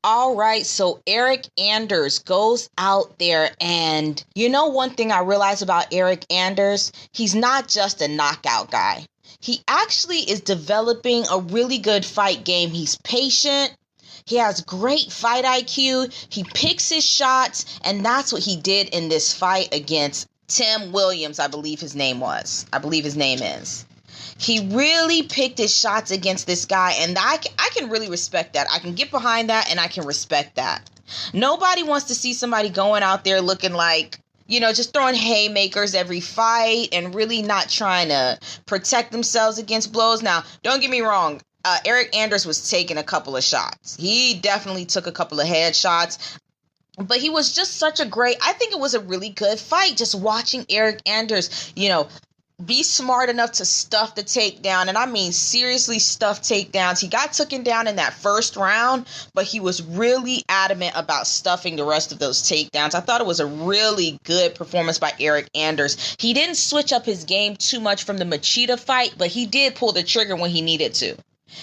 All right, so Eryk Anders goes out there, and one thing I realized about Eryk Anders, he's not just a knockout guy. He actually is developing a really good fight game. He's patient. He has great fight IQ. He picks his shots, and that's what he did in this fight against Tim Williams, I believe his name is. He really picked his shots against this guy, and I can really respect that. I can get behind that, and I can respect that. Nobody wants to see somebody going out there looking like, just throwing haymakers every fight and really not trying to protect themselves against blows. Now, don't get me wrong. Eryk Anders was taking a couple of shots. He definitely took a couple of headshots. But he was just I think it was a really good fight. Just watching Eryk Anders, be smart enough to stuff the takedown. And I mean, seriously stuff takedowns. He got taken down in that first round, but he was really adamant about stuffing the rest of those takedowns. I thought it was a really good performance by Eryk Anders. He didn't switch up his game too much from the Machida fight, but he did pull the trigger when he needed to.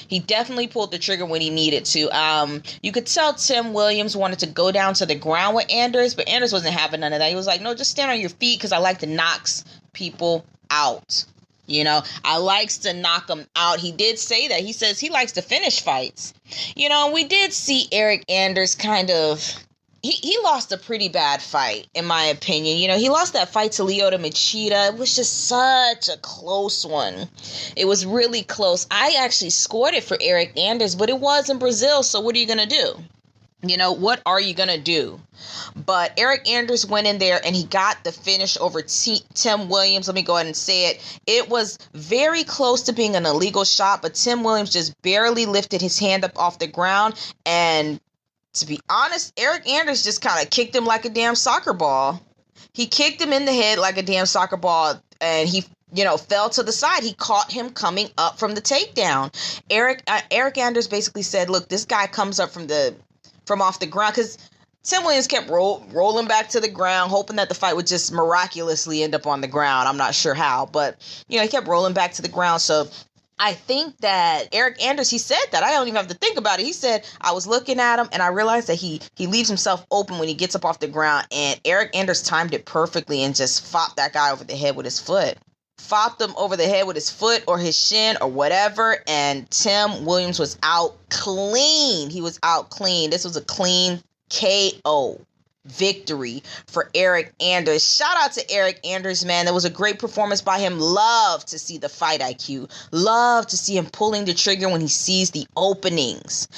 He definitely pulled the trigger when he needed to. You could tell Tim Williams wanted to go down to the ground with Anders, but Anders wasn't having none of that. He was like, no, just stand on your feet because I like to knock people out. I likes to knock them out. He did say that. He says he likes to finish fights. We did see Eryk Anders kind of... He lost a pretty bad fight, in my opinion. He lost that fight to Lyoto Machida. It was just such a close one. It was really close. I actually scored it for Eryk Anders, but it was in Brazil, so what are you going to do? What are you going to do? But Eryk Anders went in there and he got the finish over Tim Williams. Let me go ahead and say it. It was very close to being an illegal shot, but Tim Williams just barely lifted his hand up off the ground. And to be honest, Eryk Anders just kind of kicked him like a damn soccer ball. He kicked him in the head like a damn soccer ball, and he fell to the side. He caught him coming up from the takedown. Eryk Anders basically said, look, this guy comes up from off the ground, because Tim Williams kept rolling back to the ground, hoping that the fight would just miraculously end up on the ground. I'm not sure how, but, he kept rolling back to the ground. So I think that Eryk Anders, he said that. I don't even have to think about it. He said, I was looking at him and I realized that he leaves himself open when he gets up off the ground. And Eryk Anders timed it perfectly and just fopped that guy over the head with his foot. Fopped him over the head with his foot or his shin or whatever. And Tim Williams was out clean. He was out clean. This was a clean KO victory for Eryk Anders. Shout out to Eryk Anders, man. That was a great performance by him. Love to see the fight IQ. Love to see him pulling the trigger when he sees the openings.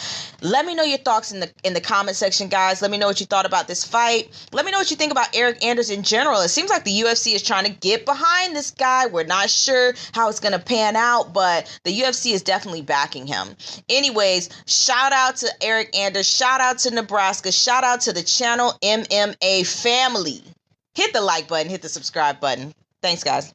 Let me know your thoughts in the comment section, guys. Let me know what you thought about this fight. Let me know what you think about Eryk Anders in general. It seems like the UFC is trying to get behind this guy. We're not sure how it's going to pan out, but the UFC is definitely backing him. Anyways, shout out to Eryk Anders. Shout out to Nebraska. Shout out to the channel MMA family. Hit the like button. Hit the subscribe button. Thanks, guys.